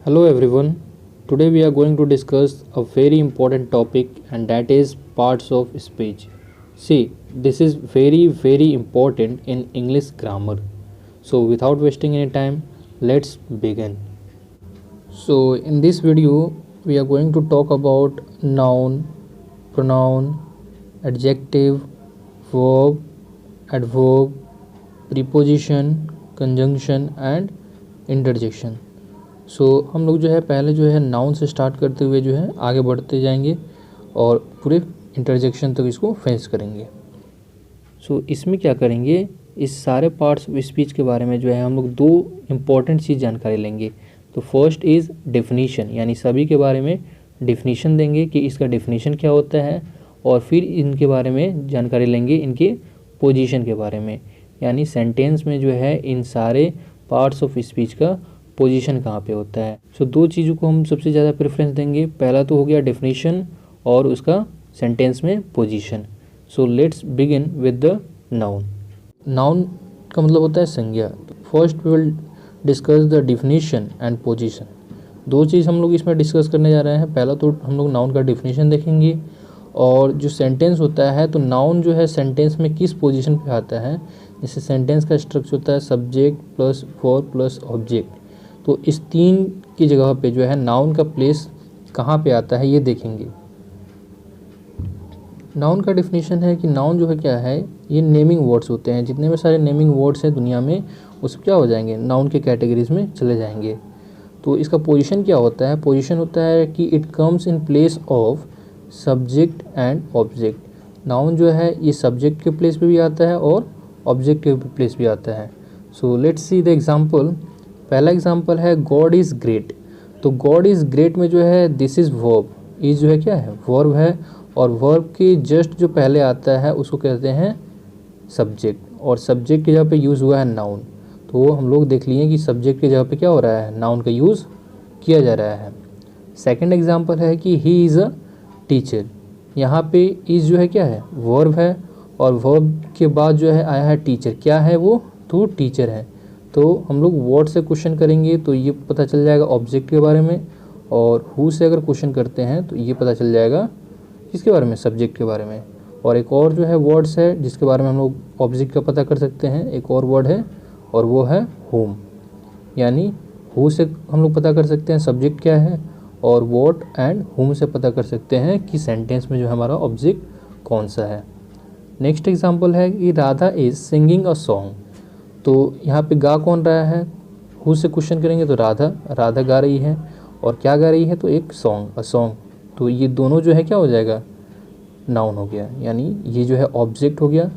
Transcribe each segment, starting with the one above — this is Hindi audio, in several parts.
Hello everyone. Today we are going to discuss a very important topic and that is parts of speech. See, this is very important in English grammar. So without wasting any time, let's begin. So in this video we are going to talk about noun, pronoun, adjective, verb, adverb, preposition, conjunction and interjection. हम लोग जो है पहले जो है नाउन से स्टार्ट करते हुए जो है आगे बढ़ते जाएंगे और पूरे इंटरजेक्शन तक इसको फिनिश करेंगे। इसमें क्या करेंगे, इस सारे पार्ट्स ऑफ स्पीच के बारे में जो है हम लोग दो इम्पॉर्टेंट चीज़ जानकारी लेंगे। तो फर्स्ट इज़ डेफिनीशन, यानी सभी के बारे में डेफिनीशन देंगे कि इसका डेफिनीशन क्या होता है, और फिर इनके बारे में जानकारी लेंगे इनके पोजीशन के बारे में, यानी सेंटेंस में जो है इन सारे पार्ट्स ऑफ स्पीच का पोजीशन कहाँ पे होता है। दो चीज़ों को हम सबसे ज़्यादा प्रेफरेंस देंगे। पहला तो हो गया डेफिनेशन और उसका सेंटेंस में position. Let's begin with the noun. Noun का मतलब होता है संज्ञा। First we will discuss the definition and position. दो चीज़ हम लोग इसमें डिस्कस करने जा रहे हैं। पहला तो हम लोग नाउन का डेफिनेशन देखेंगे, और जो सेंटेंस होता है तो नाउन जो है सेंटेंस में किस पोजीशन पे आता है। जैसे सेंटेंस का स्ट्रक्चर होता है subject plus verb plus object, तो इस तीन की जगह पे जो है नाउन का प्लेस कहाँ पे आता है ये देखेंगे। नाउन का डेफिनेशन है कि नाउन जो है क्या है, ये नेमिंग वर्ड्स होते हैं। जितने में सारे नेमिंग वर्ड्स हैं दुनिया में उस क्या हो जाएंगे, नाउन के कैटेगरीज में चले जाएंगे। तो इसका पोजीशन क्या होता है, पोजीशन होता है कि it comes in place of subject and object. Noun जो है ये सब्जेक्ट के प्लेस पे भी आता है और ऑब्जेक्ट के प्लेस भी आता है। Let's see the example. पहला एग्जाम्पल है गॉड इज़ ग्रेट। तो गॉड इज़ ग्रेट में जो है दिस इज़ वर्ब, इज़ जो है क्या है, वर्ब है, और वर्ब के जस्ट जो पहले आता है उसको कहते हैं सब्जेक्ट, और सब्जेक्ट की जगह पे यूज़ हुआ है नाउन। तो हम लोग देख लिए कि सब्जेक्ट की जगह पे क्या हो रहा है, नाउन का यूज़ किया जा रहा है। सेकेंड एग्जाम्पल है कि ही इज़ अ टीचर। यहाँ पे इज़ जो है क्या है, वर्ब है, और वर्ब के बाद जो है आया है टीचर। क्या है वो, तो टीचर है। तो हम लोग वर्ड से क्वेश्चन करेंगे तो ये पता चल जाएगा ऑब्जेक्ट के बारे में, और हु से अगर क्वेश्चन करते हैं तो ये पता चल जाएगा किसके बारे में, सब्जेक्ट के बारे में। और एक और जो है वर्ड्स है जिसके बारे में हम लोग ऑब्जेक्ट का पता कर सकते हैं, एक और वर्ड है और वो है होम। यानी हु से हम लोग पता कर सकते हैं सब्जेक्ट क्या है, और वॉट एंड होम से पता कर सकते हैं कि सेंटेंस में जो हमारा ऑब्जेक्ट कौन सा है। नेक्स्ट एग्जाम्पल है कि Radha is singing a song. तो यहाँ पे गा कौन रहा है, हु से क्वेश्चन करेंगे तो राधा गा रही है, और क्या गा रही है, तो एक सॉन्ग, अ सॉन्ग। तो ये दोनों जो है क्या हो जाएगा, नाउन हो गया। यानी ये जो है ऑब्जेक्ट हो गया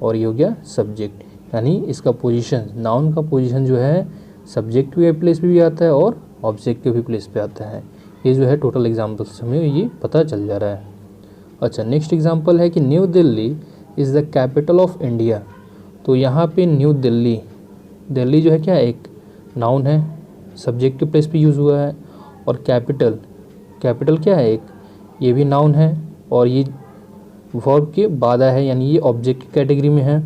और ये हो गया सब्जेक्ट। यानी इसका पोजीशन, नाउन का पोजीशन जो है सब्जेक्ट के प्लेस पे भी आता है और ऑब्जेक्ट के भी प्लेस पे आता है। ये जो है टोटल एग्जाम्पल से हमें ये पता चल जा रहा है। अच्छा, नेक्स्ट एग्जाम्पल है कि new Delhi is the capital of India. तो यहाँ पे न्यू दिल्ली, दिल्ली जो है क्या है, एक नाउन है, सब्जेक्ट के प्लेस पे यूज़ हुआ है, और कैपिटल, कैपिटल क्या है, एक ये भी नाउन है, और ये वर्ब के बाद है, यानी ये ऑब्जेक्ट की कैटेगरी में है।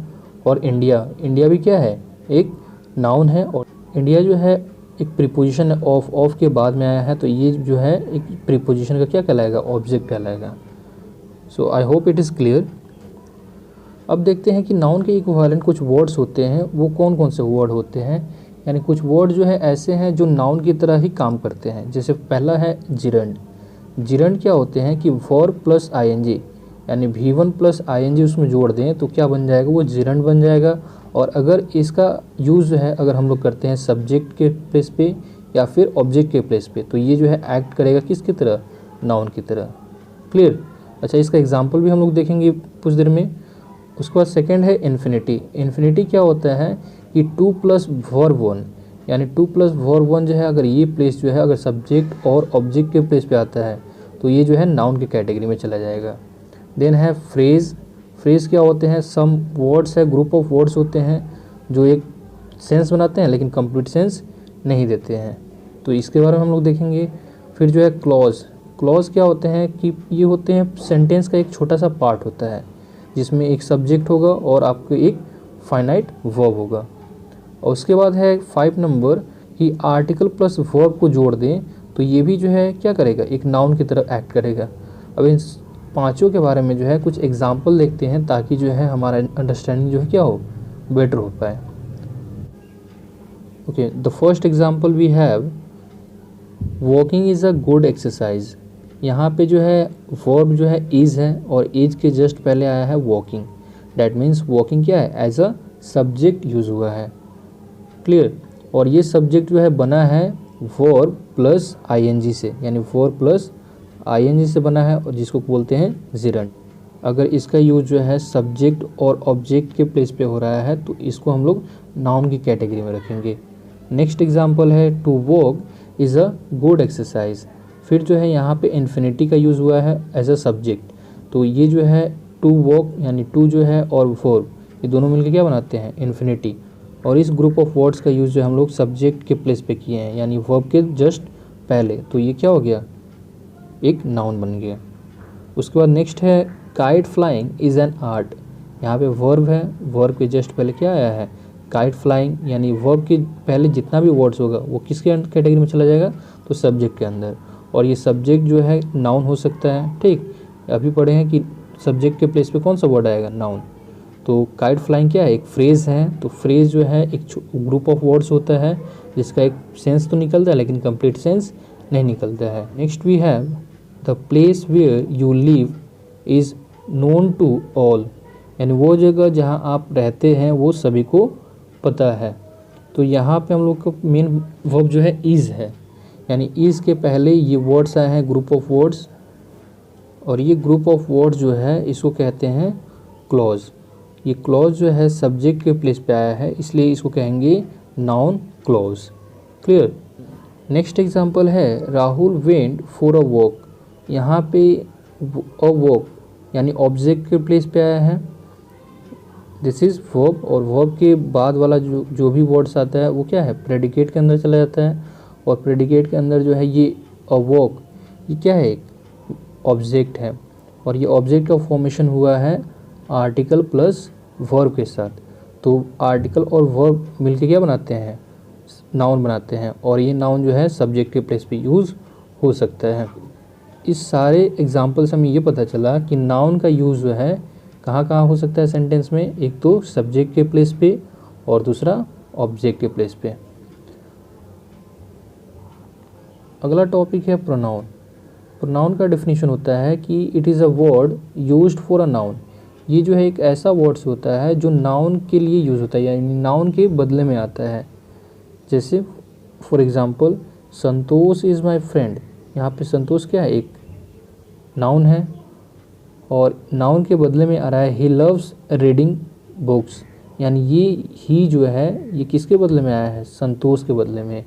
और इंडिया, इंडिया भी क्या है, एक नाउन है, और इंडिया जो है एक प्रीपोजिशन है, ऑफ के बाद में आया है, तो ये जो है एक प्रीपोजिशन का क्या कहलाएगा, ऑब्जेक्ट कहलाएगा। आई होप इट इज़ क्लियर। अब देखते हैं कि नाउन के इक्विवेलेंट कुछ वर्ड्स होते हैं, वो कौन कौन से वर्ड होते हैं। यानी कुछ वर्ड जो है ऐसे हैं जो नाउन की तरह ही काम करते हैं। जैसे पहला है जिरंड। जिरंड क्या होते हैं कि वर्ब प्लस आईएनजी, यानी V1 प्लस आईएनजी उसमें जोड़ दें तो क्या बन जाएगा, वो जिरंड बन जाएगा। और अगर इसका यूज़ जो है अगर हम लोग करते हैं सब्जेक्ट के प्लेस पे या फिर ऑब्जेक्ट के प्लेस पे, तो ये जो है एक्ट करेगा किसकी तरह, नाउन की तरह। क्लियर। अच्छा, इसका एग्जाम्पल भी हम लोग देखेंगे कुछ देर में। उसके बाद सेकेंड है इन्फिनिटी। इन्फिनिटी क्या होता है कि 2 प्लस वर्ब 1, यानी 2 प्लस वर्ब 1 जो है अगर ये प्लेस जो है अगर सब्जेक्ट और ऑब्जेक्ट के प्लेस पे आता है तो ये जो है नाउन की कैटेगरी में चला जाएगा। देन है फ्रेज़। फ्रेज़ क्या होते हैं, सम वर्ड्स है, ग्रुप ऑफ वर्ड्स होते हैं जो एक सेंस बनाते हैं लेकिन कंप्लीट सेंस नहीं देते हैं, तो इसके बारे में हम लोग देखेंगे। फिर जो है क्लॉज। क्लॉज क्या होते हैं कि ये होते हैं सेंटेंस का एक छोटा सा पार्ट होता है जिसमें एक सब्जेक्ट होगा और आपको एक फाइनाइट वर्ब होगा। और उसके बाद है 5 नंबर कि आर्टिकल प्लस वर्ब को जोड़ दें तो ये भी जो है क्या करेगा, एक नाउन की तरह एक्ट करेगा। अब इन पांचों के बारे में जो है कुछ एग्जाम्पल देखते हैं ताकि जो है हमारा अंडरस्टैंडिंग जो है क्या हो, बेटर हो पाए। Okay, the first example we have walking is a good exercise. यहाँ पे जो है वर्ब जो है इज़ है और इज के जस्ट पहले आया है वॉकिंग। डैट मीन्स वॉकिंग क्या है, एज अ सब्जेक्ट यूज हुआ है। क्लियर। और ये सब्जेक्ट जो है बना है वर्ब प्लस आईएनजी से, यानी वर्ब प्लस आईएनजी से बना है और जिसको बोलते हैं जिरंड। अगर इसका यूज जो है सब्जेक्ट और ऑब्जेक्ट के प्लेस पे हो रहा है तो इसको हम लोग नाउन की कैटेगरी में रखेंगे। नेक्स्ट एग्जांपल है to walk is a good exercise. फिर जो है यहाँ पे इन्फिनिटी का यूज़ हुआ है एज अ सब्जेक्ट। तो ये जो है टू वॉक यानी टू जो है और वर्ब ये दोनों मिलकर क्या बनाते हैं, इन्फिनिटी। और इस ग्रुप ऑफ वर्ड्स का यूज़ जो हम लोग सब्जेक्ट के प्लेस पे किए हैं यानी वर्ब के जस्ट पहले, तो ये क्या हो गया, एक नाउन बन गया। उसके बाद नेक्स्ट है kite flying is an art. यहाँ पे वर्ब है, वर्ब के जस्ट पहले क्या आया है, काइट फ्लाइंग, यानी वर्ब के पहले जितना भी वर्ड्स होगा वो किसके कैटेगरी में चला जाएगा, तो सब्जेक्ट के अंदर। और ये सब्जेक्ट जो है नाउन हो सकता है। ठीक, अभी पढ़े हैं कि सब्जेक्ट के प्लेस पे कौन सा वर्ड आएगा, नाउन। तो काइट फ्लाइंग क्या है, एक फ्रेज़ है। तो फ्रेज़ जो है एक ग्रुप ऑफ वर्ड्स होता है जिसका एक सेंस तो निकलता है लेकिन कंप्लीट सेंस नहीं निकलता है। Next we have the place where you live is known to all, यानी वो जगह जहाँ आप रहते हैं वो सभी को पता है। तो यहाँ पे हम लोग का मेन वर्ब जो है इज़ है, यानी इज़ के पहले ये वर्ड्स आए हैं ग्रुप ऑफ वर्ड्स, और ये ग्रुप ऑफ वर्ड्स जो है इसको कहते हैं क्लॉज। ये क्लॉज जो है सब्जेक्ट के प्लेस पे आया है इसलिए इसको कहेंगे noun clause. Clear. Next example है Rahul went for a walk. यहाँ पे अ वॉक यानी ऑब्जेक्ट के प्लेस पे आया है, दिस इज़ वर्ब, और वर्ब के बाद वाला जो भी वर्ड्स आता है वो क्या है, प्रेडिकेट के अंदर चला जाता है। और प्रेडिकेट के अंदर जो है ये अ वॉक, ये क्या है, एक ऑब्जेक्ट है। और ये ऑब्जेक्ट का फॉर्मेशन हुआ है आर्टिकल प्लस वर्ब के साथ। तो आर्टिकल और वर्ब मिलके क्या बनाते हैं, नाउन बनाते हैं। और ये नाउन जो है सब्जेक्ट के प्लेस पे यूज़ हो सकता है। इस सारे एग्जाम्पल से हमें ये पता चला कि नाउन का यूज़ जो है कहाँ कहाँ हो सकता है सेंटेंस में, एक तो सब्जेक्ट के प्लेस पे और दूसरा ऑब्जेक्ट के प्लेस पे। अगला टॉपिक है प्रोनाउन। प्रोनाउन का डेफिनेशन होता है कि it is a word used for a noun. ये जो है एक ऐसा वर्ड्स होता है जो नाउन के लिए यूज़ होता है, यानी नाउन के बदले में आता है। जैसे for example Santosh is my friend. यहाँ पे संतोष क्या है, एक नाउन है और नाउन के बदले में आ रहा है ही लव्स रीडिंग बुक्स, यानी ये ही जो है ये किसके बदले में आया है, संतोष के बदले में।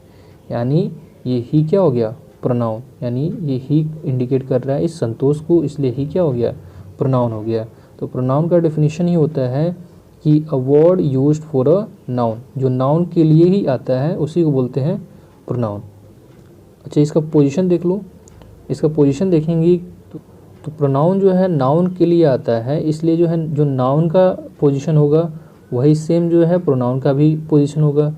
यानी ये ही क्या हो गया, प्रोनाउन, यानी ये ही इंडिकेट कर रहा है इस संतोष को, इसलिए ही क्या हो गया, प्रोनाउन हो गया। तो प्रोनाउन का डेफिनेशन ही होता है कि a word used for a noun, जो नाउन के लिए ही आता है उसी को बोलते हैं प्रोनाउन। अच्छा, इसका पोजीशन देख लो। इसका पोजीशन देखेंगे तो प्रोनाउन जो है नाउन के लिए आता है, इसलिए जो है जो नाउन का पोजीशन होगा वही सेम जो है प्रोनाउन का भी पोजीशन होगा।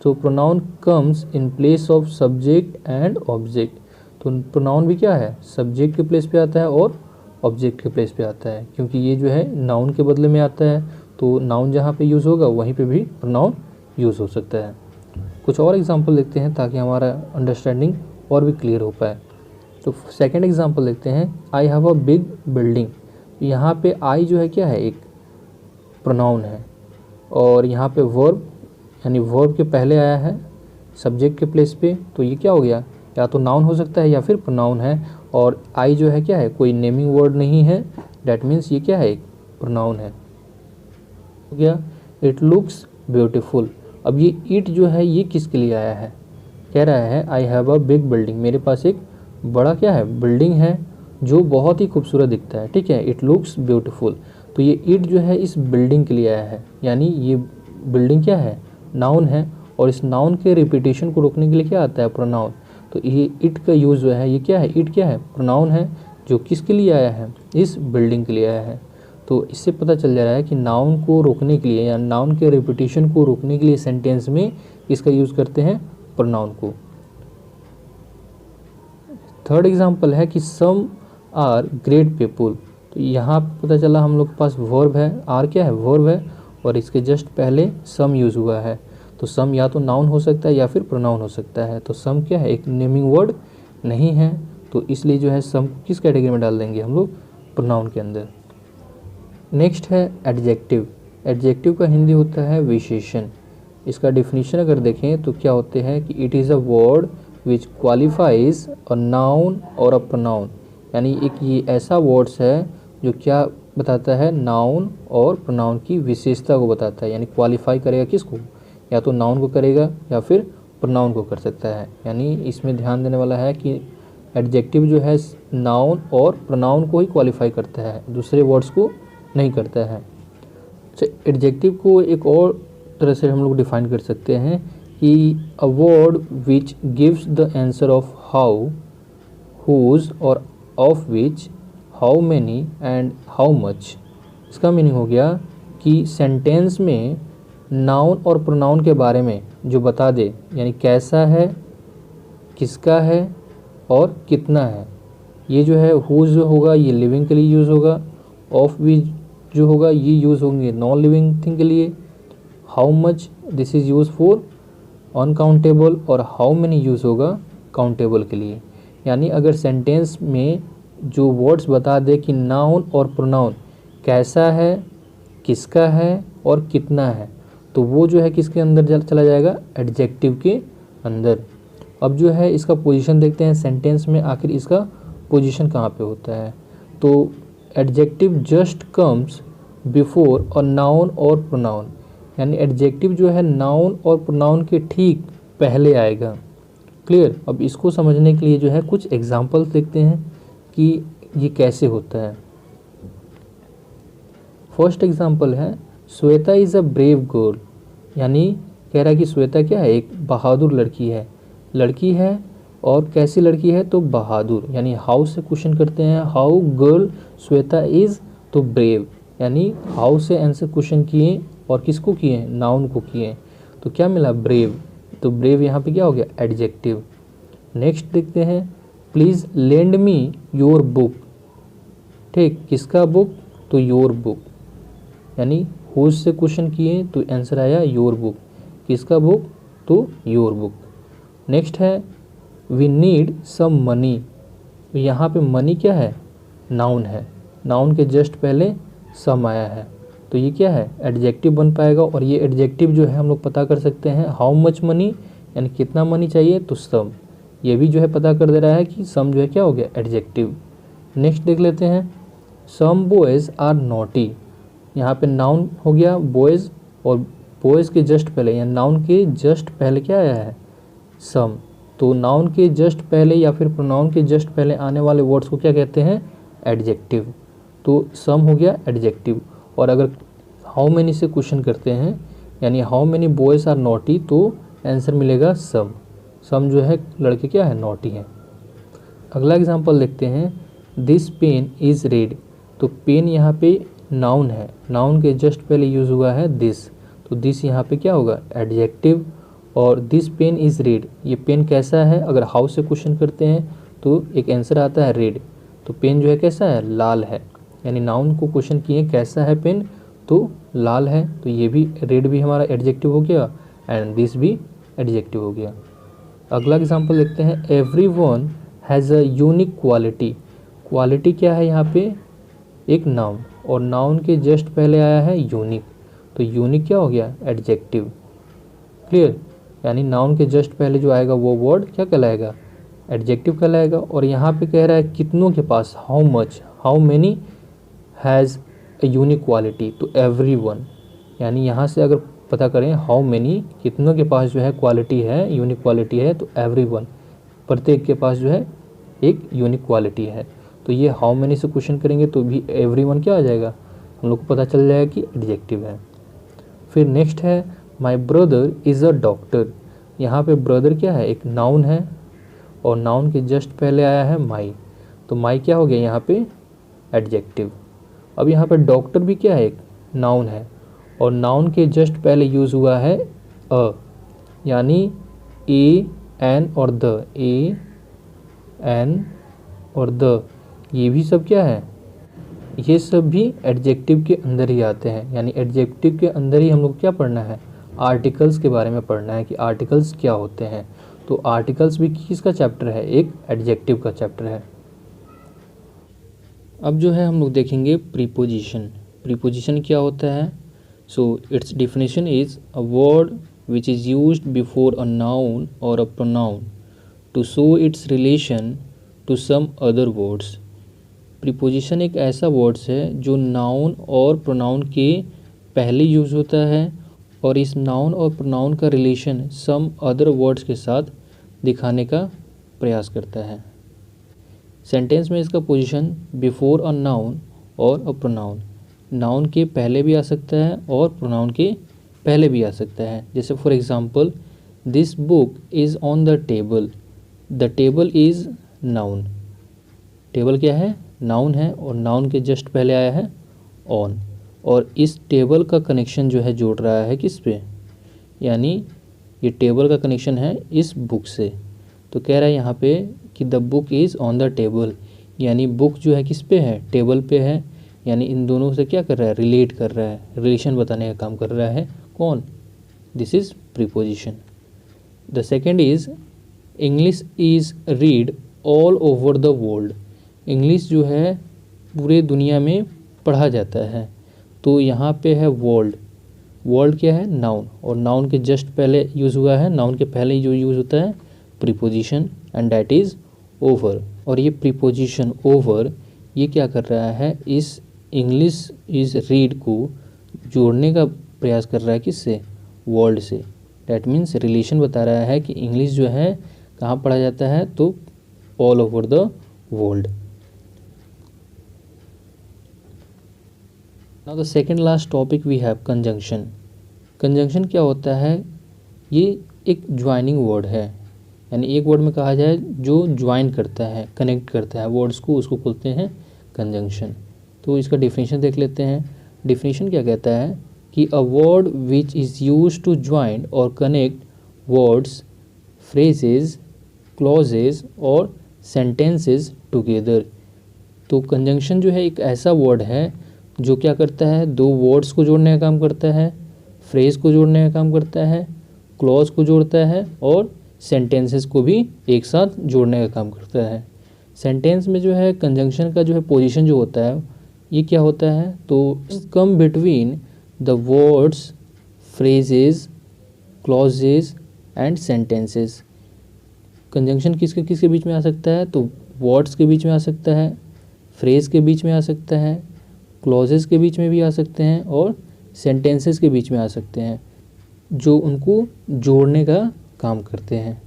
तो pronoun comes in place of subject and object. तो प्रोनाउन भी क्या है, सब्जेक्ट के प्लेस पे आता है और ऑब्जेक्ट के प्लेस पे आता है, क्योंकि ये जो है नाउन के बदले में आता है। तो नाउन जहाँ पे यूज़ होगा वहीं पे भी प्रोनाउन यूज़ हो सकता है। कुछ और एग्जांपल देखते हैं ताकि हमारा अंडरस्टैंडिंग और भी क्लियर हो पाए। तो सेकंड एग्जांपल देखते हैं, I have a big building. यहाँ पे आई जो है क्या है, एक प्रोनाउन है, और यहाँ पे वर्ब यानी वर्ब के पहले आया है सब्जेक्ट के प्लेस पे, तो ये क्या हो गया, या तो नाउन हो सकता है या फिर प्रोनाउन है। और आई जो है क्या है, कोई नेमिंग वर्ड नहीं है, डैट मीन्स ये क्या है, एक प्रोनाउन है। हो गया इट लुक्स ब्यूटीफुल। अब ये इट जो है ये किसके लिए आया है, कह रहा है I have a big building, मेरे पास एक बड़ा क्या है, बिल्डिंग है जो बहुत ही खूबसूरत दिखता है। ठीक है, इट लुक्स ब्यूटीफुल। तो ये इट जो है इस बिल्डिंग के लिए आया है, यानी ये बिल्डिंग क्या है, नाउन है। और इस नाउन के रिपीटेशन को रोकने के लिए क्या आता है, प्रोनाउन। तो ये इट का यूज़ जो है ये क्या है, इट क्या है, प्रोनाउन है जो किसके लिए आया है, इस बिल्डिंग के लिए आया है। तो इससे पता चल जा रहा है कि नाउन को रोकने के लिए या नाउन के रिपीटेशन को रोकने के लिए सेंटेंस में इसका यूज़ करते हैं प्रोनाउन को। थर्ड एग्जांपल है कि सम आर ग्रेट पीपुल। तो यहाँ पता चला हम लोग के पास वर्ब है, आर क्या है, वर्ब है, और इसके जस्ट पहले सम यूज़ हुआ है। तो सम या तो नाउन हो सकता है या फिर प्रोनाउन हो सकता है। तो सम क्या है, एक नेमिंग वर्ड नहीं है, तो इसलिए जो है सम किस कैटेगरी में डाल देंगे हम लोग, प्रोनाउन के अंदर। नेक्स्ट है एडजेक्टिव। एडजेक्टिव का हिंदी होता है विशेषण। इसका डिफिनीशन अगर देखें तो क्या होते हैं कि it is a word which qualifies a noun और अ प्रोनाउन। यानी एक ये ऐसा वर्ड्स है जो क्या बताता है, नाउन और प्रोनाउन की विशेषता को बताता है। यानी क्वालिफाई करेगा किसको, या तो नाउन को करेगा या फिर प्रोनाउन को कर सकता है। यानी इसमें ध्यान देने वाला है कि एडजेक्टिव जो है नाउन और प्रोनाउन को ही क्वालिफाई करता है, दूसरे वर्ड्स को नहीं करता है। अच्छा, एडजेक्टिव को एक और तरह से हम लोग डिफाइन कर सकते हैं कि a word which gives the answer of how, whose और of which, how many and how much. इसका मीनिंग हो गया कि सेंटेंस में नाउन और प्रोनाउन के बारे में जो बता दे, यानी कैसा है, किसका है और कितना है। ये जो है हुज जो होगा ये लिविंग के लिए यूज़ होगा, ऑफ विच जो होगा ये यूज़ होंगे नॉन लिविंग थिंग के लिए, how much this is use for uncountable, और हाउ मैनी यूज़ होगा काउंटेबल के लिए। यानी अगर सेंटेंस में जो वर्ड्स बता दे कि नाउन और प्रोनाउन कैसा है, किसका है और कितना है, तो वो जो है किसके अंदर चला जाएगा, एडजेक्टिव के अंदर। अब जो है इसका पोजीशन देखते हैं सेंटेंस में, आखिर इसका पोजीशन कहाँ पे होता है। तो adjective just comes before a noun और प्रोनाउन। यानी एडजेक्टिव जो है नाउन और प्रोनाउन के ठीक पहले आएगा। क्लियर। अब इसको समझने के लिए जो है कुछ एग्जांपल्स देखते हैं कि ये कैसे होता है। फर्स्ट एग्जांपल है Shweta is a brave girl. यानी कह रहा है कि श्वेता क्या है, एक बहादुर लड़की है और कैसी लड़की है, तो बहादुर। यानी हाउ से क्वेश्चन करते हैं, हाउ गर्ल श्वेता इज़, तो ब्रेव। यानी हाउ से आंसर क्वेश्चन किए और किसको किए, नाउन को किए, तो क्या मिला, ब्रेव। तो ब्रेव यहाँ पे क्या हो गया, एडजेक्टिव। नेक्स्ट देखते हैं, please lend me your book. ठीक, किसका बुक, तो योर बुक। यानी हुज से क्वेश्चन किए तो आंसर आया योर बुक, किसका बुक, तो योर बुक। नेक्स्ट है वी नीड सम मनी। तो यहाँ पे मनी क्या है, नाउन है, नाउन के जस्ट पहले सम आया है, तो ये क्या है, एडजेक्टिव बन पाएगा। और ये एडजेक्टिव जो है हम लोग पता कर सकते हैं, हाउ मच मनी यानी कितना मनी चाहिए, तो सम। ये भी जो है पता कर दे रहा है कि सम जो है क्या हो गया, एडजेक्टिव। नेक्स्ट देख लेते हैं, सम बॉयज़ आर नॉटी। यहाँ पे नाउन हो गया बॉयज़, और बॉयज़ के जस्ट पहले या नाउन के जस्ट पहले क्या आया है, सम। तो नाउन के जस्ट पहले या फिर प्रोनाउन के जस्ट पहले आने वाले वर्ड्स को क्या कहते हैं, एडजेक्टिव। तो सम हो गया एडजेक्टिव। और अगर हाउ मैनी से क्वेश्चन करते हैं, यानी how many boys are naughty, तो आंसर मिलेगा सम। सम जो है लड़के क्या है, नॉटी है। अगला एग्जांपल देखते हैं, दिस पेन इज़ रेड। तो पेन यहाँ पे नाउन है, नाउन के जस्ट पहले यूज़ हुआ है दिस, तो दिस यहाँ पे क्या होगा, एडजेक्टिव। और दिस पेन इज़ रेड, ये पेन कैसा है, अगर हाउ से क्वेश्चन करते हैं तो एक आंसर आता है रेड। तो पेन जो है कैसा है, लाल है। यानी नाउन को क्वेश्चन किए कैसा है पेन, तो लाल है, तो ये भी रेड भी हमारा एडजेक्टिव हो गया एंड दिस भी एडजेक्टिव हो गया। अगला एग्जांपल देखते हैं, every one has a unique quality. Quality क्या है यहाँ पे, एक नाउन, और नाउन के जस्ट पहले आया है यूनिक, तो यूनिक क्या हो गया, एडजेक्टिव। क्लियर। यानी नाउन के जस्ट पहले जो आएगा वो वर्ड क्या कहलाएगा, एडजेक्टिव कहलाएगा। और यहाँ पे कह रहा है कितनों के पास, how much, how many has a unique quality, तो एवरी वन। यानी यहाँ से अगर पता करें हाउ मैनी, कितनों के पास जो है क्वालिटी है, यूनिक क्वालिटी है, तो एवरी वन, प्रत्येक के पास जो है एक यूनिक क्वालिटी है। तो ये हाउ मैनी से क्वेश्चन करेंगे तो भी एवरी वन क्या आ जाएगा, हम लोग को पता चल जाएगा कि एडजेक्टिव है। फिर नेक्स्ट है, my brother is a doctor. यहाँ पे ब्रदर क्या है, एक नाउन है, और नाउन के जस्ट पहले आया है माई, तो माई क्या हो गया यहाँ पे, एडजेक्टिव। अब यहाँ पे डॉक्टर भी क्या है, एक नाउन है, और नाउन के जस्ट पहले यूज़ हुआ है अ, यानी ए एन और द, ए एन और द, ये भी सब क्या है, ये सब भी एडजेक्टिव के अंदर ही आते हैं। यानी एडजेक्टिव के अंदर ही हम लोग क्या पढ़ना है, आर्टिकल्स के बारे में पढ़ना है कि आर्टिकल्स क्या होते हैं। तो आर्टिकल्स भी किसका चैप्टर है, एक एडजेक्टिव का चैप्टर है। अब जो है हम लोग देखेंगे प्रीपोजिशन। प्रीपोजिशन क्या होता है? So its definition is a word which is used before a noun और a pronoun to show its relation to some other words. Preposition एक ऐसा वर्ड्स है जो नाउन और प्रोनाउन के पहले यूज़ होता है और इस नाउन और प्रोनाउन का रिलेशन सम अदर वर्ड्स के साथ दिखाने का प्रयास करता है। सेंटेंस में इसका पोजीशन बिफोर अ नाउन और अ प्रोनाउन, नाउन के पहले भी आ सकता है और प्रोनाउन के पहले भी आ सकता है। जैसे for example, this book is on the table, the table is noun. Table क्या है, नाउन है और नाउन के जस्ट पहले आया है ऑन, और इस टेबल का कनेक्शन जो है जोड़ रहा है किस पे, यानी ये टेबल का कनेक्शन है इस बुक से। तो कह रहा है यहाँ पे कि the book is on the table, यानी बुक जो है किस पे है, टेबल पे है। यानी इन दोनों से क्या कर रहा है, रिलेट कर रहा है, रिलेशन बताने का काम कर रहा है कौन, this is preposition. The second is English is read all over the world. English जो है पूरे दुनिया में पढ़ा जाता है। तो यहाँ पे है वर्ल्ड, वर्ल्ड क्या है, नाउन, और नाउन के जस्ट पहले यूज़ हुआ है, नाउन के पहले जो यूज़ होता है preposition, and that is over. और ये प्रीपोजिशन ओवर ये क्या कर रहा है, इस इंग्लिश इज़ रीड को जोड़ने का प्रयास कर रहा है किससे, वर्ल्ड से। डैट मीन्स रिलेशन बता रहा है कि इंग्लिश जो है कहाँ पढ़ा जाता है, तो all over the world. Now the second last topic we have conjunction. Conjunction क्या होता है, ये एक ज्वाइनिंग वर्ड है, यानी एक वर्ड में कहा जाए जो ज्वाइन करता है, कनेक्ट करता है वर्ड्स को, उसको बोलते हैं कंजंक्शन। तो इसका डिफिनेशन देख लेते हैं। डिफिनेशन क्या कहता है कि a word which is use to join और कनेक्ट वर्ड्स, फ्रेजेज, क्लॉजेज और सेंटेंसेस टुगेदर। तो कंजंक्शन जो है एक ऐसा वर्ड है जो क्या करता है, दो वर्ड्स को जोड़ने का काम करता है, फ्रेज को जोड़ने का काम करता है, क्लॉज को जोड़ता है और सेंटेंसेस को भी एक साथ जोड़ने का काम करता है। सेंटेंस में जो है कंजंक्शन का जो है पोजीशन जो होता है ये क्या होता है, तो come between the words, phrases, clauses and sentences. Conjunction किसके किसके बीच में आ सकता है, तो वर्ड्स के बीच में आ सकता है, फ्रेज के बीच में आ सकता है, क्लॉजेस के बीच में भी आ सकते हैं और सेंटेंसेस के बीच में आ सकते हैं, जो उनको जोड़ने का काम करते हैं।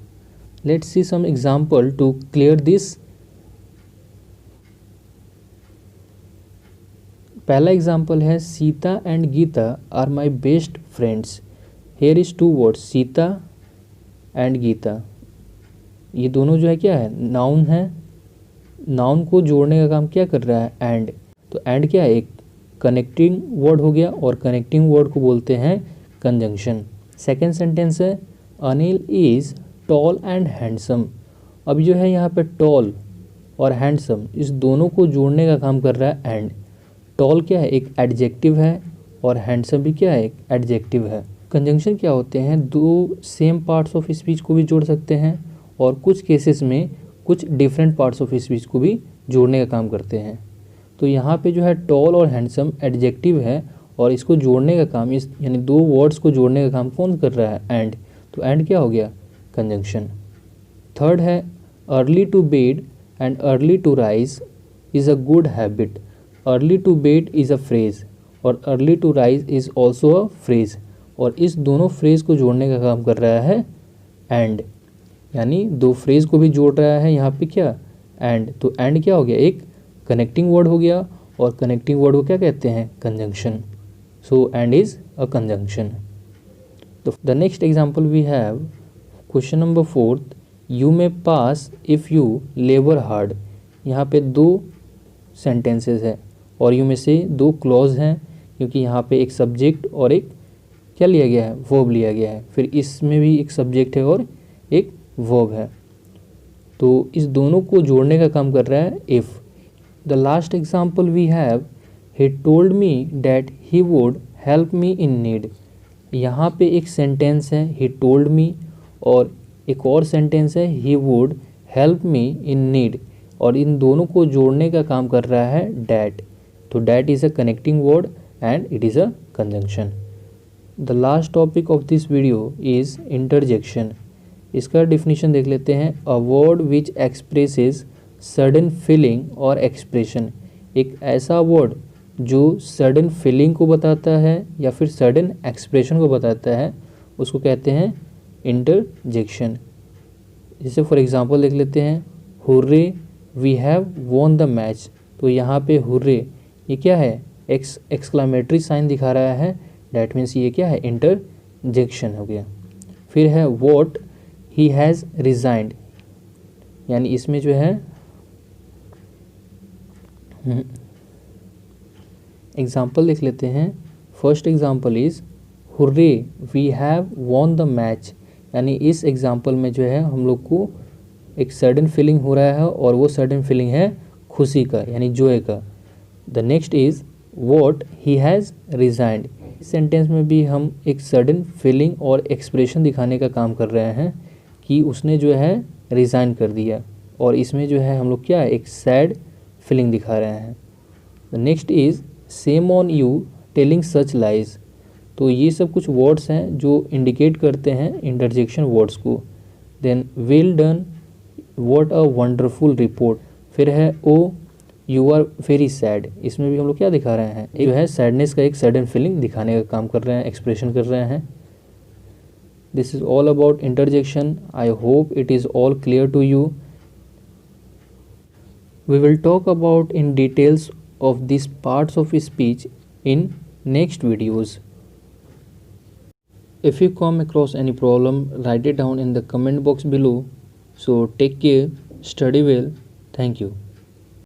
Let's see some example to clear this. पहला एग्जांपल है Sita and Gita are my best friends. Here is two words, Sita and Gita, ये दोनों जो है क्या है, नाउन है। नाउन को जोड़ने का काम क्या कर रहा है, एंड। तो एंड क्या है, एक कनेक्टिंग वर्ड हो गया और कनेक्टिंग वर्ड को बोलते हैं कंजंक्शन। सेकेंड सेंटेंस है Anil is tall and handsome. अब जो है यहाँ पे टॉल और हैंडसम इस दोनों को जोड़ने का काम कर रहा है एंड। टॉल क्या है, एक एडजेक्टिव है और हैंडसम भी क्या है, एक एडजेक्टिव है। कंजंक्शन क्या होते हैं, दो सेम पार्ट्स ऑफ स्पीच को भी जोड़ सकते हैं और कुछ केसेस में कुछ डिफरेंट पार्ट्स ऑफ स्पीच को भी जोड़ने का काम करते हैं। तो यहाँ पे जो है टॉल और हैंडसम एडजेक्टिव है और इसको जोड़ने का काम, इस यानी दो वर्ड्स को जोड़ने का काम कौन कर रहा है, एंड। तो एंड क्या हो गया, कंजंक्शन। थर्ड है early to bed and early to rise is a good habit. Early to bed is a phrase और early to rise is also a phrase, और इस दोनों फ्रेज को जोड़ने का काम कर रहा है एंड, यानी दो फ्रेज को भी जोड़ रहा है यहाँ पे क्या, एंड। तो एंड क्या हो गया, एक कनेक्टिंग वर्ड हो गया और कनेक्टिंग वर्ड को क्या कहते हैं, conjunction. So and is a conjunction. The next example we have question number 4, you may pass if you labour hard. यहाँ पे दो सेंटेंसेस है और यू में से दो क्लॉज हैं, क्योंकि यहाँ पे एक सब्जेक्ट और एक क्या लिया गया है, वर्ब लिया गया है। फिर इसमें भी एक सब्जेक्ट है और एक वर्ब है। तो इस दोनों को जोड़ने का काम कर रहा है if. The last example we have, he told me that he would help me in need. यहाँ पे एक सेंटेंस है ही टोल्ड मी, और एक और सेंटेंस है ही would help me in need, और इन दोनों को जोड़ने का काम कर रहा है डैट। तो that is a connecting word and it is a conjunction. The last topic of this video is interjection. इसका डिफिनीशन देख लेते हैं। अ word which expresses sudden feeling और एक्सप्रेशन। एक ऐसा वर्ड जो सडन फीलिंग को बताता है या फिर सडन एक्सप्रेशन को बताता है, उसको कहते हैं इंटरजेक्शन। जैसे फॉर एग्जांपल देख लेते हैं, hurray we have won the match. तो यहाँ पे हुर्रे ये क्या है, एक्सक्लामेटरी साइन दिखा रहा है, डैट मीन्स ये क्या है, इंटरजेक्शन हो गया। फिर है वॉट ही हैज़ रिजाइंड, यानी इसमें जो है एग्जाम्पल देख लेते हैं। First example is hurray we have won the match, यानी इस एग्जाम्पल में जो है हम लोग को एक सडन फीलिंग हो रहा है, और वो सडन फीलिंग है खुशी का, यानी जोए का। The next is what he has resigned. इस सेंटेंस में भी हम एक सडन फीलिंग और एक्सप्रेशन दिखाने का काम कर रहे हैं कि उसने जो है रिज़ाइन कर दिया, और इसमें जो है हम लोग क्या है, एक सैड फीलिंग दिखा रहे हैं। The next is same on you telling such lies. तो ये सब कुछ वर्ड्स हैं जो इंडिकेट करते हैं इंटरजेक्शन वर्ड्स को। Then well done, what a wonderful report. फिर है oh you are very sad. इसमें भी हम लोग क्या दिखा रहे हैं, एक जो है सैडनेस का एक सडन फीलिंग दिखाने का काम कर रहे हैं, एक्सप्रेशन कर रहे हैं। This is all about interjection. I hope it is all clear to you. We will talk about in details of these parts of speech in next videos. If you come across any problem, write it down in the comment box below. So take care, study well. Thank you.